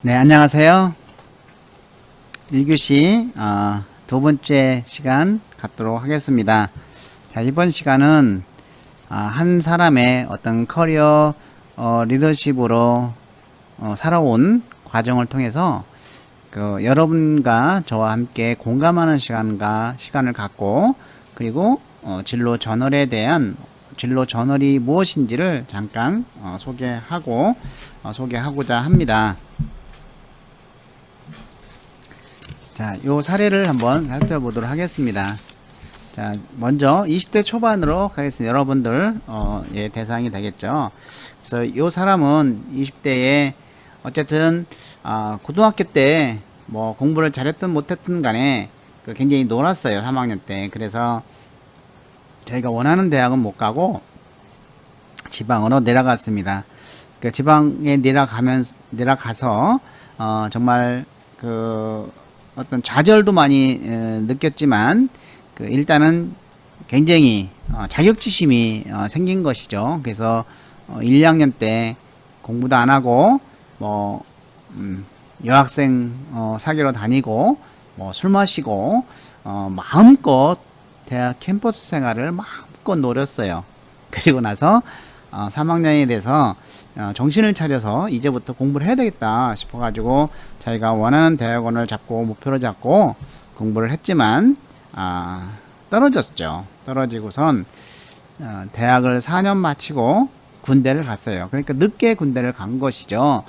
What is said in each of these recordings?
네, 안녕하세요. 1교시 두 번째 시간 갖도록 하겠습니다. 자, 이번 시간은 한 사람의 어떤 커리어 리더십으로 살아온 과정을 통해서 여러분과 저와 함께 공감하는 시간을 갖고, 그리고 진로 저널에 대한 진로 저널이 무엇인지를 잠깐 소개하고자 합니다. 자, 요 사례를 한번 살펴보도록 하겠습니다. 자, 먼저 20대 초반으로 가겠습니다. 여러분들 예, 대상이 되겠죠. 그래서 요 사람은 20대에 어쨌든 고등학교 때 뭐 공부를 잘했든 못했든 간에 굉장히 놀았어요. 3학년 때. 그래서 저희가 원하는 대학은 못 가고 지방으로 내려갔습니다. 지방에 내려가서 정말 어떤 좌절도 많이 느꼈지만 일단은 굉장히 자격지심이 생긴 것이죠. 그래서 1, 2학년 때 공부도 안 하고 뭐 여학생 사귀러 다니고 뭐 술 마시고 마음껏 대학 캠퍼스 생활을 마음껏 노렸어요. 그리고 나서 3학년이 돼서 정신을 차려서 이제부터 공부를 해야 되겠다 싶어가지고 자기가 원하는 대학원을 잡고 목표로 잡고 공부를 했지만 떨어졌죠. 떨어지고선 대학을 4년 마치고 군대를 갔어요. 그러니까 늦게 군대를 간 것이죠.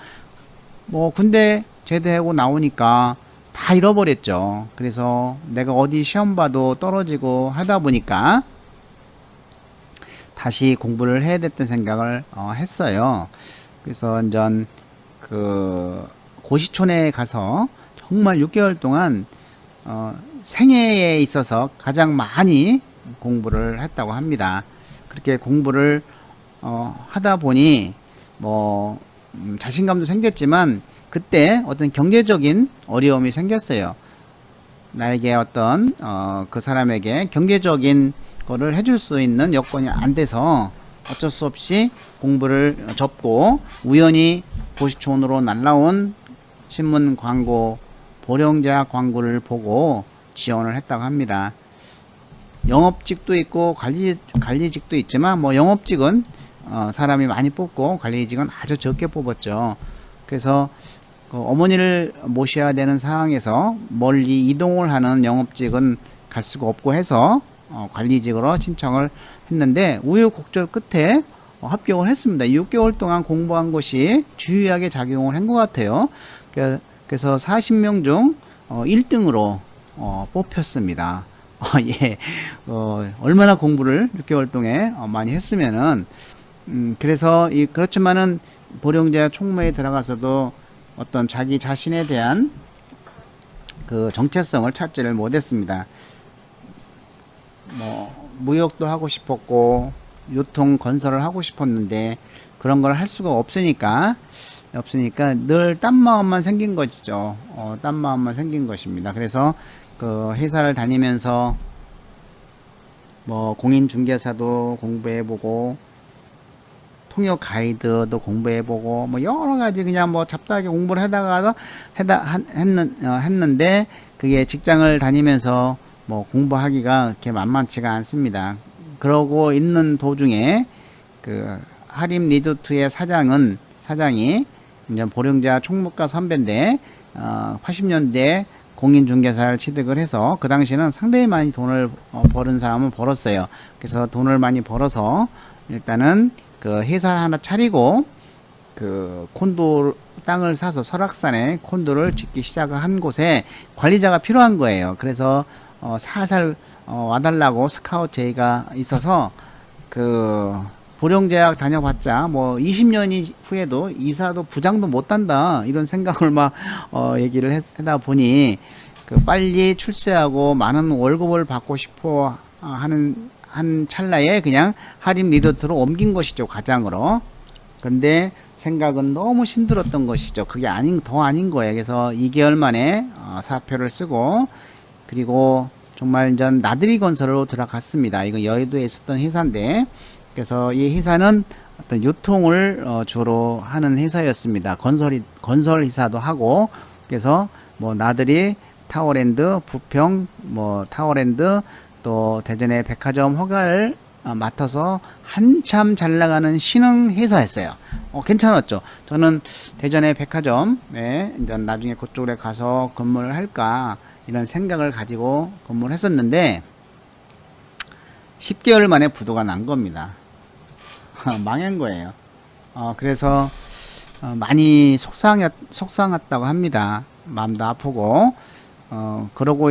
뭐 군대 제대하고 나오니까 다 잃어버렸죠. 그래서 내가 어디 시험 봐도 떨어지고 하다 보니까 다시 공부를 해야 됐던 생각을 했어요. 그래서 완전 고시촌에 가서 정말 6개월 동안 생애에 있어서 가장 많이 공부를 했다고 합니다. 그렇게 공부를 하다 보니 뭐 자신감도 생겼지만 그때 어떤 경제적인 어려움이 생겼어요. 나에게 어떤 그 사람에게 경제적인 거를 해줄 수 있는 여건이 안 돼서 어쩔 수 없이 공부를 접고 우연히 고시촌으로 날라온 신문 광고, 보령제약 광고를 보고 지원을 했다고 합니다. 영업직도 있고 관리직도 있지만 뭐 영업직은 사람이 많이 뽑고 관리직은 아주 적게 뽑았죠. 그래서 어머니를 모셔야 되는 상황에서 멀리 이동을 하는 영업직은 갈 수가 없고 해서 관리직으로 신청을 했는데 우여곡절 끝에 합격을 했습니다. 6개월 동안 공부한 것이 주요하게 작용을 한 것 같아요. 그래서 40명 중 1등으로 뽑혔습니다. 예, 얼마나 공부를 6개월 동안 많이 했으면은 그래서 그렇지만은 보령제약 총무에 들어가서도 어떤 자기 자신에 대한 그 정체성을 찾지를 못했습니다. 뭐 무역도 하고 싶었고 유통 건설을 하고 싶었는데 그런 걸 할 수가 없으니까 늘 딴 마음만 생긴 것이죠. 딴 마음만 생긴 것입니다. 그래서 그 회사를 다니면서 뭐 공인중개사도 공부해보고 통역 가이드도 공부해보고 뭐 여러 가지 그냥 뭐 잡다하게 공부를 했는데 그게 직장을 다니면서 뭐 공부하기가 그렇게 만만치가 않습니다. 그러고 있는 도중에 하림 리조트의 사장이 이제 보령제약 총무과 선배인데 80년대 공인중개사를 취득을 해서 그 당시에는 상당히 많이 돈을 버는 사람은 벌었어요. 그래서 돈을 많이 벌어서 일단은 회사 하나 차리고 콘도 땅을 사서 설악산에 콘도를 짓기 시작한 곳에 관리자가 필요한 거예요. 그래서 살살 와달라고 스카우트 제의가 있어서 보령제약 다녀봤자 뭐 20년 후에도 이사도 부장도 못한다 이런 생각을 막 얘기를 하다 보니 빨리 출세하고 많은 월급을 받고 싶어 하는 한 찰나에 그냥 하림 리조트로 옮긴 것이죠, 과장으로. 근데 생각은 너무 힘들었던 것이죠. 그게 더 아닌 거예요. 그래서 2개월 만에 사표를 쓰고 그리고 정말 나들이 건설로 들어갔습니다. 이거 여의도에 있었던 회사인데 그래서 이 회사는 어떤 유통을 주로 하는 회사였습니다. 건설 회사도 하고, 그래서 뭐 나들이, 타워랜드, 부평, 뭐 타워랜드, 또 대전의 백화점 허가를 맡아서 한참 잘 나가는 신흥 회사였어요. 괜찮았죠. 저는 대전의 백화점에 이제 나중에 그쪽에 가서 근무를 할까 이런 생각을 가지고 근무를 했었는데 10개월 만에 부도가 난 겁니다. 망한 거예요. 그래서 많이 속상했다고 합니다. 마음도 아프고 그러고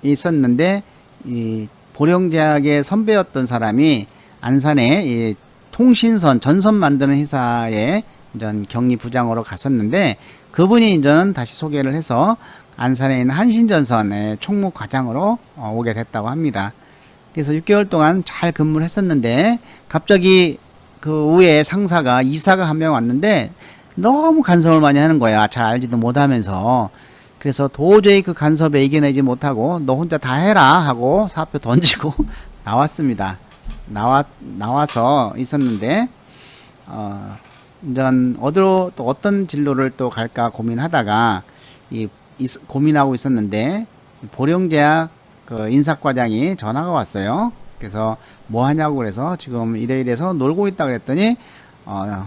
있었는데 이 보령제약의 선배였던 사람이 안산에 이 통신선 전선 만드는 회사에 이제 경리부장으로 갔었는데 그분이 이제는 다시 소개를 해서 안산에 있는 한신전선의 총무과장으로 오게 됐다고 합니다. 그래서 6개월 동안 잘 근무를 했었는데 갑자기 그 위에 상사가 이사가 한 명 왔는데 너무 간섭을 많이 하는 거야. 잘 알지도 못하면서. 그래서 도저히 그 간섭에 이겨내지 못하고 너 혼자 다 해라 하고 사표 던지고 나왔습니다. 나와서 있었는데 이제 어디로 또 어떤 진로를 또 갈까 고민하다가 고민하고 있었는데 보령제약 그 인사과장이 전화가 왔어요. 그래서 뭐 하냐고 그래서 지금 이래서 놀고 있다 그랬더니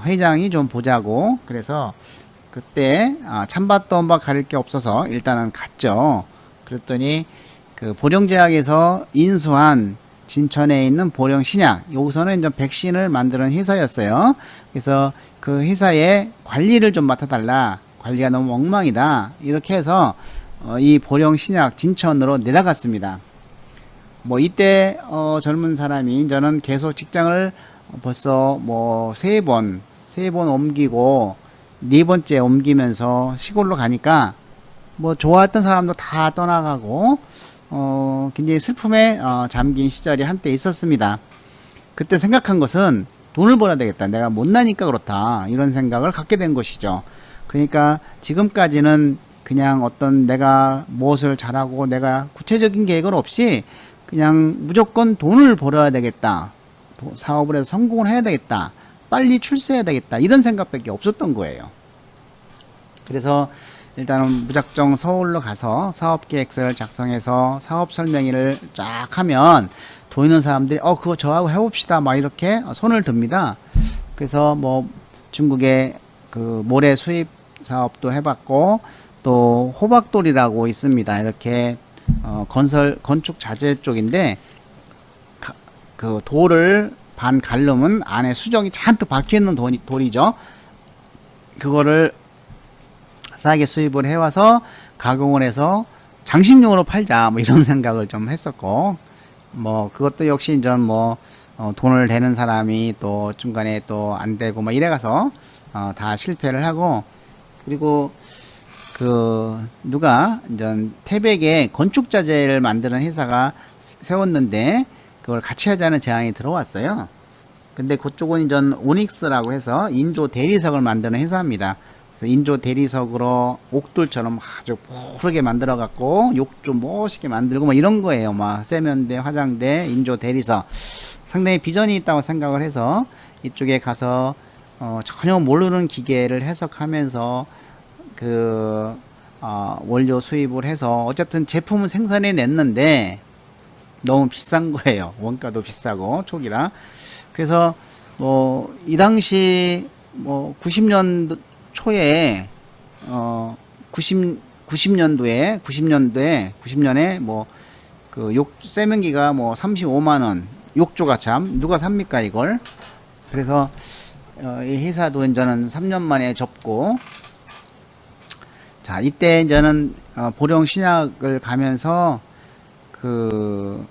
회장이 좀 보자고 그래서 그때 찬밥도 엄박 가릴 게 없어서 일단은 갔죠. 그랬더니 그 보령제약에서 인수한 진천에 있는 보령신약 여기서는 이제 백신을 만드는 회사였어요. 그래서 그 회사의 관리를 좀 맡아달라. 관리가 너무 엉망이다. 이렇게 해서 이 보령신약 진천으로 내려갔습니다. 뭐 이때 젊은 사람이 저는 계속 직장을 벌써 뭐 세 번 옮기고 네 번째 옮기면서 시골로 가니까 뭐 좋아했던 사람도 다 떠나가고 굉장히 슬픔에 잠긴 시절이 한때 있었습니다. 그때 생각한 것은 돈을 벌어야 되겠다. 내가 못나니까 그렇다. 이런 생각을 갖게 된 것이죠. 그러니까 지금까지는 그냥 어떤 내가 무엇을 잘하고 내가 구체적인 계획은 없이 그냥 무조건 돈을 벌어야 되겠다. 사업을 해서 성공을 해야 되겠다. 빨리 출세해야 되겠다. 이런 생각밖에 없었던 거예요. 그래서 일단은 무작정 서울로 가서 사업계획서를 작성해서 사업 설명회를 쫙 하면 돈 있는 사람들이 그거 저하고 해봅시다. 막 이렇게 손을 듭니다. 그래서 뭐 중국의 그 모래 수입 사업도 해봤고 또 호박돌이라고 있습니다. 이렇게 건축 자재 쪽인데 그 돌을 반 갈르면 안에 수정이 잔뜩 박혀있는 돌이죠. 그거를 싸게 수입을 해와서 가공을 해서 장식용으로 팔자 뭐 이런 생각을 좀 했었고 뭐 그것도 역시 이제 뭐 돈을 대는 사람이 또 중간에 또 안 되고 뭐 이래가서 다 실패를 하고 그리고 그 누가 이제 태백에 건축 자재를 만드는 회사가 세웠는데 그걸 같이 하자는 제안이 들어왔어요. 근데 그쪽은 이제 오닉스라고 해서 인조 대리석을 만드는 회사입니다. 그래서 인조 대리석으로 옥돌처럼 아주 푸르게 만들어 갖고 욕조 멋있게 만들고 뭐 이런 거예요. 막 세면대, 화장대, 인조 대리석. 상당히 비전이 있다고 생각을 해서 이쪽에 가서 전혀 모르는 기계를 해석하면서 그 원료 수입을 해서 어쨌든 제품을 생산해 냈는데 너무 비싼 거예요. 원가도 비싸고 초기라. 그래서 뭐 이 당시 뭐 90년 초에 90년에 뭐 그 세면기가 뭐 35만 원 욕조가 참 누가 삽니까 이걸. 그래서 이 회사도 이제는 3년 만에 접고 자 이때 이제는 보령신약을 가면서 그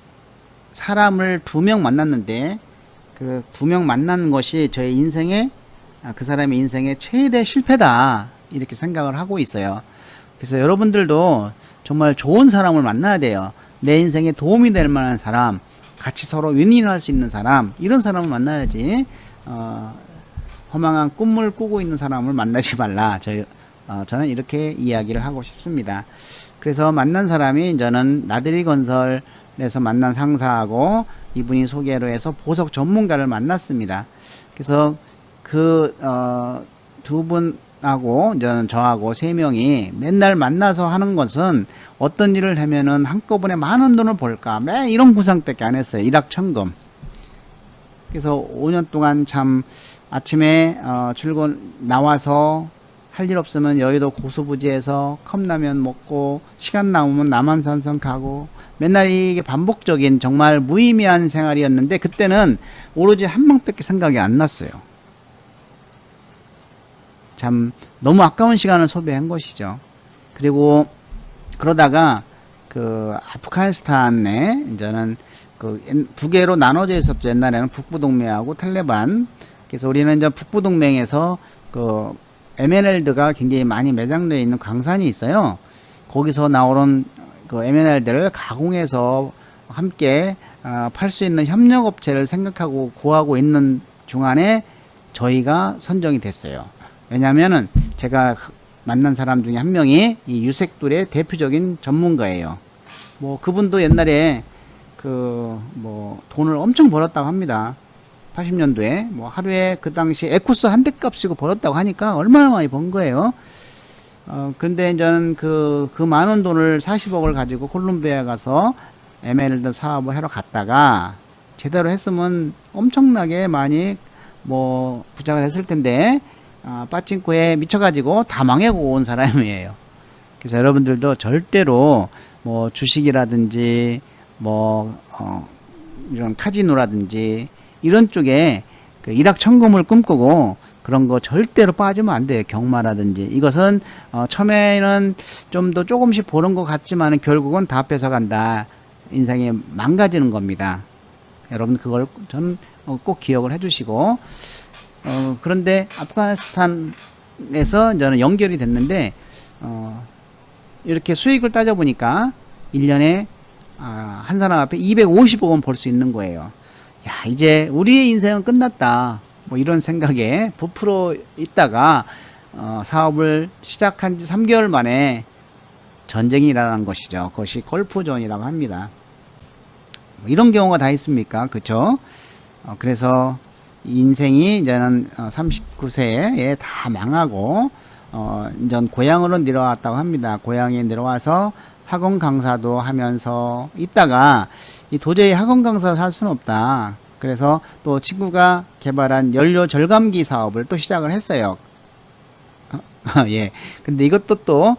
사람을 2명 만났는데 그 2명 만난 것이 저의 인생에 그 사람의 인생의 최대 실패다 이렇게 생각을 하고 있어요. 그래서 여러분들도 정말 좋은 사람을 만나야 돼요. 내 인생에 도움이 될 만한 사람, 같이 서로 윈윈할 수 있는 사람, 이런 사람을 만나야지 허망한 꿈을 꾸고 있는 사람을 만나지 말라. 저는 이렇게 이야기를 하고 싶습니다. 그래서 만난 사람이 저는 나들이 건설에서 만난 상사하고 이분이 소개로 해서 보석 전문가를 만났습니다. 그래서 두 분하고 저하고 세 명이 맨날 만나서 하는 것은 어떤 일을 하면은 한꺼번에 많은 돈을 벌까 매 이런 구상밖에 안 했어요. 일확천금. 그래서 5년 동안 참 아침에 출근 나와서 할 일 없으면 여의도 고수부지에서 컵라면 먹고 시간 남으면 남한산성 가고 맨날 이게 반복적인 정말 무의미한 생활이었는데 그때는 오로지 한 방밖에 생각이 안 났어요. 참 너무 아까운 시간을 소비한 것이죠. 그리고 그러다가 그 아프가니스탄에 이제는 그 두 개로 나눠져 있었죠. 옛날에는 북부동맹하고 탈레반. 그래서 우리는 이제 북부동맹에서 그 에메랄드가 굉장히 많이 매장되어 있는 광산이 있어요. 거기서 나오는 그 에메랄드를 가공해서 함께 팔 수 있는 협력업체를 생각하고 구하고 있는 중간에 저희가 선정이 됐어요. 왜냐면은 제가 만난 사람 중에 한 명이 이 유색돌의 대표적인 전문가예요. 뭐 그분도 옛날에 그 뭐 돈을 엄청 벌었다고 합니다. 80년도에 뭐 하루에 그 당시 에쿠스 한 대 값이고 벌었다고 하니까 얼마나 많이 번 거예요. 근데 저는 그 많은 돈을 40억을 가지고 콜롬비아에 가서 에메랄드 사업을 하러 갔다가 제대로 했으면 엄청나게 많이 뭐 부자가 됐을 텐데 빠찡코에 미쳐가지고 다 망하고 온 사람이에요. 그래서 여러분들도 절대로 뭐 주식이라든지 뭐 이런 카지노라든지 이런 쪽에 그 일확천금을 꿈꾸고 그런 거 절대로 빠지면 안 돼요. 경마라든지 이것은 처음에는 좀 더 조금씩 보는 것 같지만 결국은 다 뺏어간다. 인생이 망가지는 겁니다. 여러분 그걸 저는 꼭 기억을 해주시고 그런데 아프가니스탄에서 저는 연결이 됐는데 이렇게 수익을 따져보니까 1년에 한 사람 앞에 250억 원 벌 수 있는 거예요. 야, 이제 우리의 인생은 끝났다. 뭐 이런 생각에 부풀어 있다가 사업을 시작한 지 3개월 만에 전쟁이 일어난 것이죠. 그것이 걸프존이라고 합니다. 뭐 이런 경우가 다 있습니까? 그쵸? 그래서 인생이 이제는 39세에 다 망하고 이제 고향으로 내려왔다고 합니다. 고향에 내려와서 학원 강사도 하면서 있다가 도저히 학원 강사를 할 수는 없다. 그래서 또 친구가 개발한 연료 절감기 사업을 또 시작을 했어요. 예. 근데 이것도 또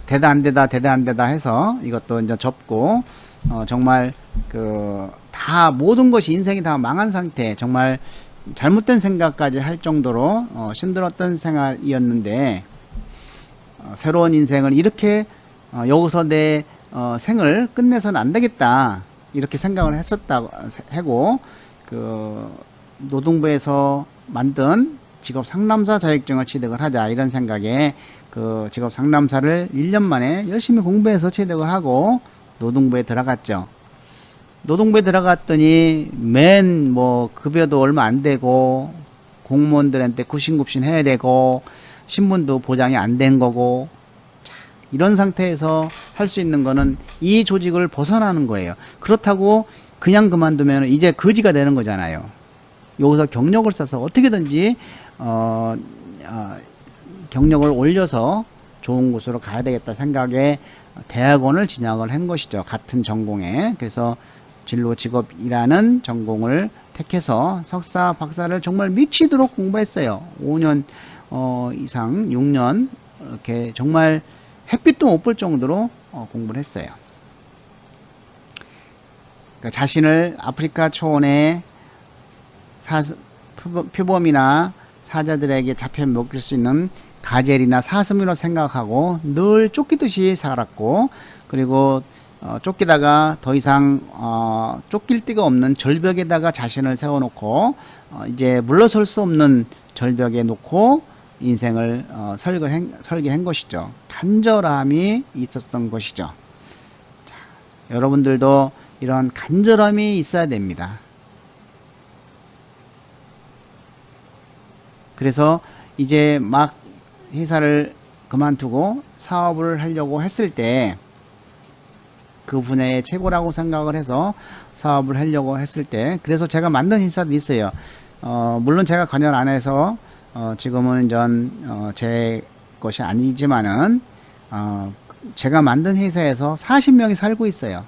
되다 안 되다 해서 이것도 이제 접고 정말 다 모든 것이 인생이 다 망한 상태, 정말 잘못된 생각까지 할 정도로 힘들었던 생활이었는데 새로운 인생을 이렇게 여기서 내 생을 끝내서는 안 되겠다 이렇게 생각을 했었다고 하고 노동부에서 만든 직업 상담사 자격증을 취득을 하자 이런 생각에 그 직업 상담사를 1년 만에 열심히 공부해서 취득을 하고 노동부에 들어갔죠. 노동부에 들어갔더니 맨 뭐 급여도 얼마 안 되고 공무원들한테 굽신굽신 해야 되고 신분도 보장이 안 된 거고 이런 상태에서 할 수 있는 거는 이 조직을 벗어나는 거예요. 그렇다고 그냥 그만두면 이제 거지가 되는 거잖아요. 여기서 경력을 써서 어떻게든지 경력을 올려서 좋은 곳으로 가야 되겠다 생각에 대학원을 진학을 한 것이죠. 같은 전공에. 그래서 진로 직업이라는 전공을 택해서 석사, 박사를 정말 미치도록 공부했어요. 5년 이상, 6년 이렇게 정말 햇빛도 못 볼 정도로 공부를 했어요. 그러니까 자신을 아프리카 초원의 표범이나 사자들에게 잡혀 먹일 수 있는 가젤이나 사슴이라고 생각하고 늘 쫓기듯이 살았고, 그리고 쫓기다가 더 이상 쫓길 데가 없는 절벽에다가 자신을 세워놓고 이제 물러설 수 없는 절벽에 놓고 인생을 설계한 것이죠. 간절함이 있었던 것이죠. 자, 여러분들도 이런 간절함이 있어야 됩니다. 그래서 이제 막 회사를 그만두고 사업을 하려고 했을 때 그 분야의 최고라고 생각을 해서 사업을 하려고 했을 때, 그래서 제가 만든 회사도 있어요. 물론 제가 관여를 안 해서 지금은 제 것이 아니지만은 제가 만든 회사에서 40명이 살고 있어요.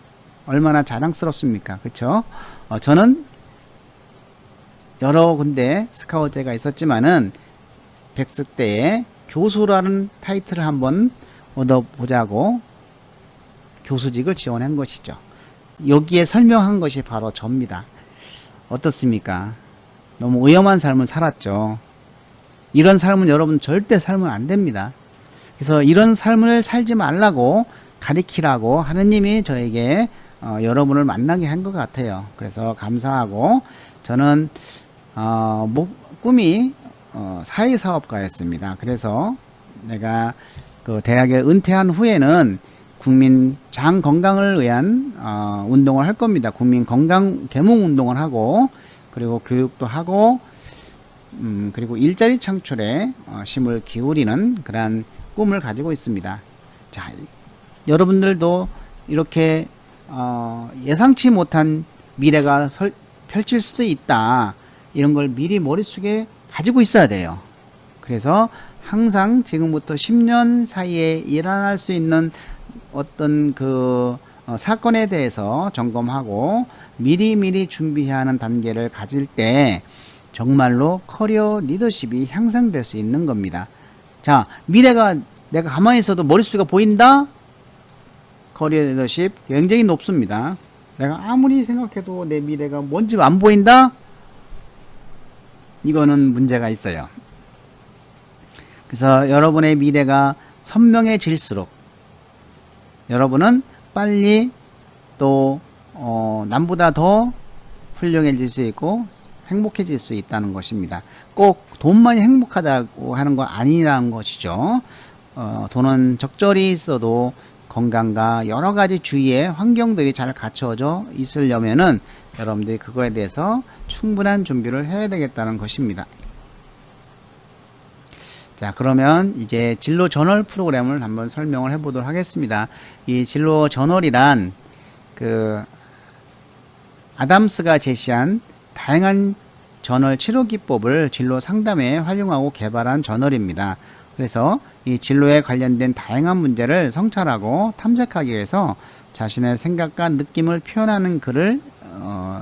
얼마나 자랑스럽습니까? 그쵸? 저는 여러 군데 스카우트제가 있었지만은 백석 때에 교수라는 타이틀을 한번 얻어보자고 교수직을 지원한 것이죠. 여기에 설명한 것이 바로 저입니다. 어떻습니까? 너무 위험한 삶을 살았죠. 이런 삶은 여러분 절대 살면 안 됩니다. 그래서 이런 삶을 살지 말라고 가리키라고 하느님이 저에게 여러분을 만나게 한 것 같아요. 그래서 감사하고 저는 꿈이 사회사업가였습니다. 그래서 내가 그 대학에 은퇴한 후에는 국민 장 건강을 위한 운동을 할 겁니다. 국민 건강 계몽 운동을 하고 그리고 교육도 하고 그리고 일자리 창출에 힘을 기울이는 그러한 꿈을 가지고 있습니다. 자, 여러분들도 이렇게 예상치 못한 미래가 펼칠 수도 있다. 이런 걸 미리 머릿속에 가지고 있어야 돼요. 그래서 항상 지금부터 10년 사이에 일어날 수 있는 어떤 사건에 대해서 점검하고 미리미리 준비해야 하는 단계를 가질 때 정말로 커리어 리더십이 향상될 수 있는 겁니다. 자, 미래가 내가 가만히 있어도 머릿속에 보인다? 커리어 리더십 굉장히 높습니다. 내가 아무리 생각해도 내 미래가 뭔지가 안 보인다? 이거는 문제가 있어요. 그래서 여러분의 미래가 선명해질수록 여러분은 빨리 또 남보다 더 훌륭해질 수 있고 행복해질 수 있다는 것입니다. 꼭 돈만이 행복하다고 하는 거 아니라는 것이죠. 돈은 적절히 있어도 건강과 여러 가지 주위의 환경들이 잘 갖춰져 있으려면은 여러분들이 그거에 대해서 충분한 준비를 해야 되겠다는 것입니다. 자, 그러면 이제 진로 저널 프로그램을 한번 설명을 해 보도록 하겠습니다. 이 진로 저널이란 아담스가 제시한 다양한 저널 치료 기법을 진로 상담에 활용하고 개발한 저널입니다. 그래서 이 진로에 관련된 다양한 문제를 성찰하고 탐색하기 위해서 자신의 생각과 느낌을 표현하는 글을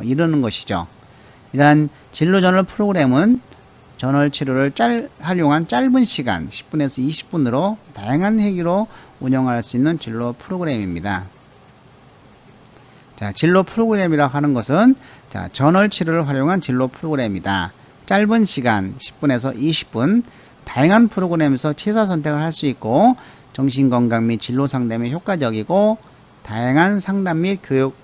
이루는 것이죠. 이러한 진로 저널 프로그램은 저널 치료를 활용한 짧은 시간 10분에서 20분으로 다양한 회기로 운영할 수 있는 진로 프로그램입니다. 자, 진로 프로그램이라고 하는 것은 저널 치료를 활용한 진로 프로그램이다. 짧은 시간 10분에서 20분 다양한 프로그램에서 취사 선택을 할 수 있고 정신건강 및 진로 상담에 효과적이고 다양한 상담 및 교육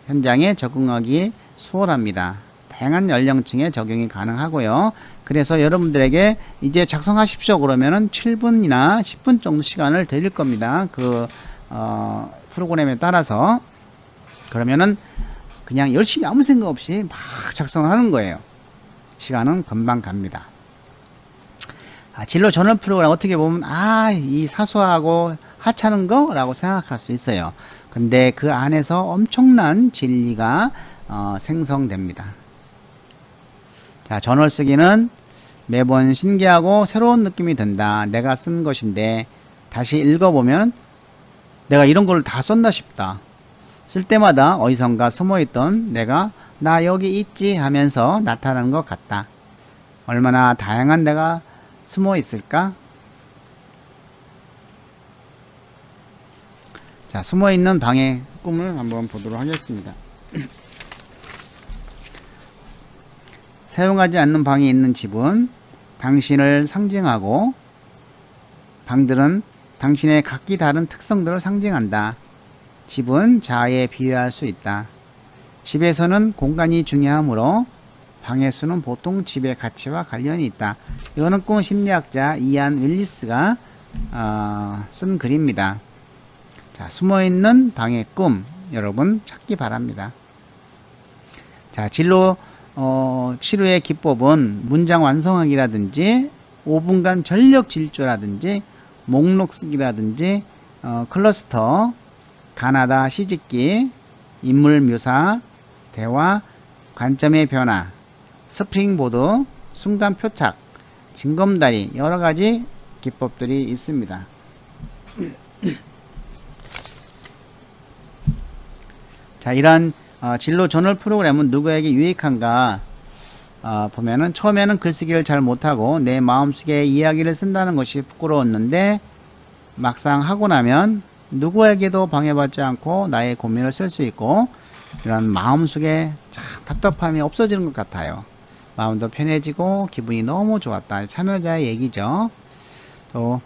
현장에 적응하기 수월합니다. 다양한 연령층에 적용이 가능하고요. 그래서 여러분들에게 이제 작성하십시오 그러면은 7분이나 10분 정도 시간을 드릴 겁니다. 프로그램에 따라서. 그러면은 그냥 열심히 아무 생각 없이 막 작성하는 거예요. 시간은 금방 갑니다. 진로 저널 프로그램 어떻게 보면 이 사소하고 하찮은 거라고 생각할 수 있어요. 근데 그 안에서 엄청난 진리가 생성됩니다. 자, 저널 쓰기는 매번 신기하고 새로운 느낌이 든다. 내가 쓴 것인데 다시 읽어보면 내가 이런 걸 다 썼나 싶다. 쓸 때마다 어디선가 숨어있던 내가 나 여기 있지 하면서 나타나는 것 같다. 얼마나 다양한 내가 숨어 있을까? 자, 숨어 있는 방의 꿈을 한번 보도록 하겠습니다. 사용하지 않는 방이 있는 집은 당신을 상징하고 방들은 당신의 각기 다른 특성들을 상징한다. 집은 자아에 비유할 수 있다. 집에서는 공간이 중요하므로 방의 수는 보통 집의 가치와 관련이 있다. 이거는 꿈 심리학자 이안 윌리스가 쓴 글입니다. 자, 숨어있는 방의 꿈 여러분 찾기 바랍니다. 자, 진로 치료의 기법은 문장 완성하기라든지 5분간 전력 질주라든지 목록 쓰기라든지 클러스터, 가나다 시집기, 인물 묘사, 대화, 관점의 변화, 스프링보드, 순간 표착, 징검다리 여러 가지 기법들이 있습니다. 자, 이러한 진로 전월 프로그램은 누구에게 유익한가 보면은 처음에는 글쓰기를 잘 못하고 내 마음속에 이야기를 쓴다는 것이 부끄러웠는데 막상 하고 나면 누구에게도 방해받지 않고 나의 고민을 쓸 수 있고 이런 마음속에 참 답답함이 없어지는 것 같아요. 마음도 편해지고 기분이 너무 좋았다. 참여자의 얘기죠. 또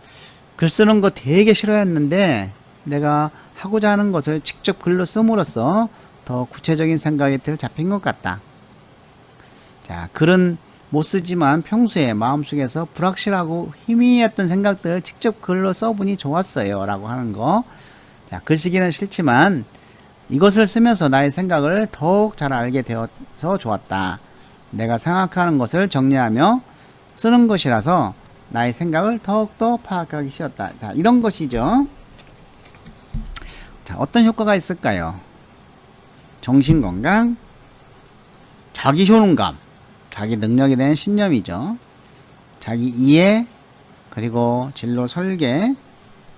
글 쓰는 거 되게 싫어했는데 내가 하고자 하는 것을 직접 글로 씀으로써 더 구체적인 생각이 잡힌 것 같다. 자, 글은 못 쓰지만 평소에 마음속에서 불확실하고 희미했던 생각들을 직접 글로 써보니 좋았어요. 라고 하는 거. 자, 글쓰기는 싫지만 이것을 쓰면서 나의 생각을 더욱 잘 알게 되어서 좋았다. 내가 생각하는 것을 정리하며 쓰는 것이라서 나의 생각을 더욱더 파악하기 쉬웠다. 자, 이런 것이죠. 자, 어떤 효과가 있을까요? 정신건강, 자기 효능감, 자기 능력에 대한 신념이죠. 자기 이해, 그리고 진로 설계,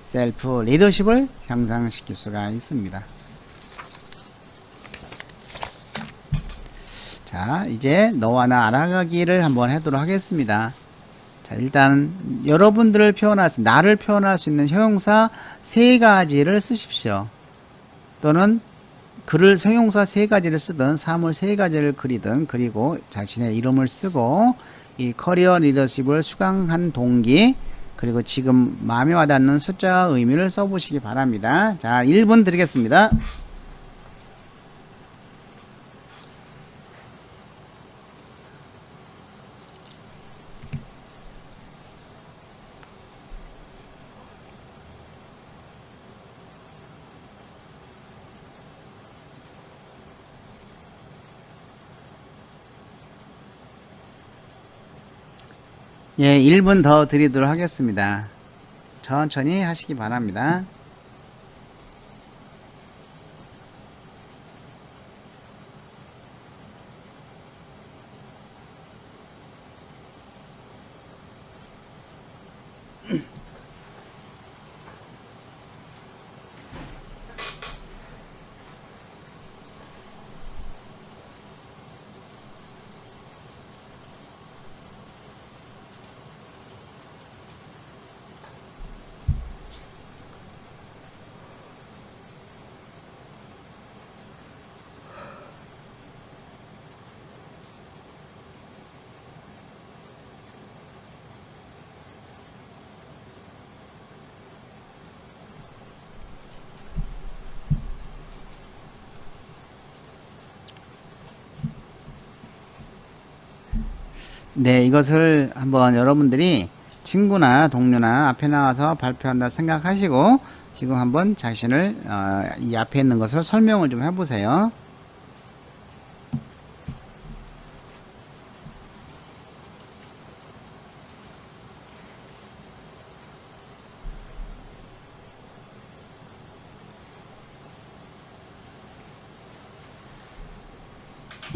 셀프 리더십을 향상시킬 수가 있습니다. 자, 이제 너와 나 알아가기를 한번 하도록 하겠습니다. 자, 일단 여러분들을 표현할 수, 나를 표현할 수 있는 형용사 3가지를 쓰십시오. 또는 글을 형용사 3가지를 쓰든 사물 3가지를 그리든, 그리고 자신의 이름을 쓰고 이 커리어 리더십을 수강한 동기, 그리고 지금 마음에 와닿는 숫자와 의미를 써보시기 바랍니다. 자, 1분 드리겠습니다. 예, 1분 더 드리도록 하겠습니다. 천천히 하시기 바랍니다. 네, 이것을 한번 여러분들이 친구나 동료나 앞에 나와서 발표한다 생각하시고 지금 한번 자신을 이 앞에 있는 것을 설명을 좀 해보세요.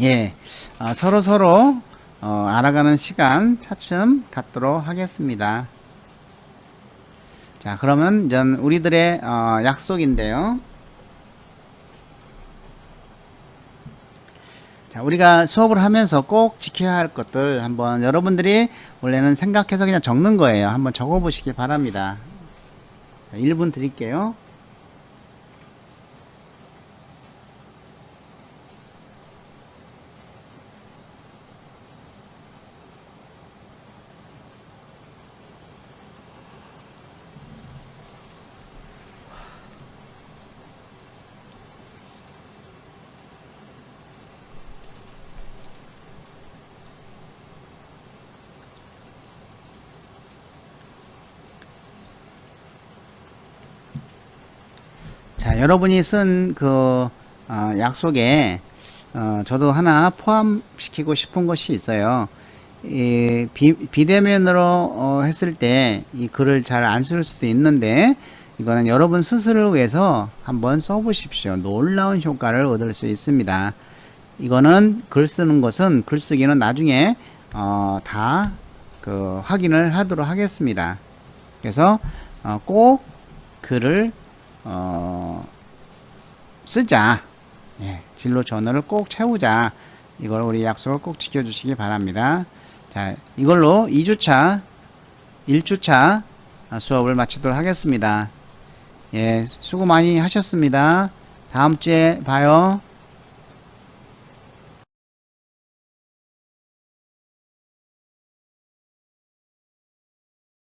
예, 서로 알아가는 시간 차츰 갖도록 하겠습니다. 자, 그러면 전 우리들의 약속인데요. 자, 우리가 수업을 하면서 꼭 지켜야 할 것들 한번 여러분들이 원래는 생각해서 그냥 적는 거예요. 한번 적어 보시기 바랍니다. 1분 드릴게요. 자, 여러분이 쓴 그 약속에 저도 하나 포함시키고 싶은 것이 있어요. 이 비대면으로 했을 때 이 글을 잘 안 쓸 수도 있는데 이거는 여러분 스스로를 위해서 한번 써보십시오. 놀라운 효과를 얻을 수 있습니다. 이거는 글 쓰는 것은 글쓰기는 나중에 다 확인을 하도록 하겠습니다. 그래서 꼭 글을 쓰자. 예, 진로 전어를 꼭 채우자. 이걸 우리 약속을 꼭 지켜주시기 바랍니다. 자, 이걸로 2주차 1주차 수업을 마치도록 하겠습니다. 예, 수고 많이 하셨습니다. 다음 주에 봐요.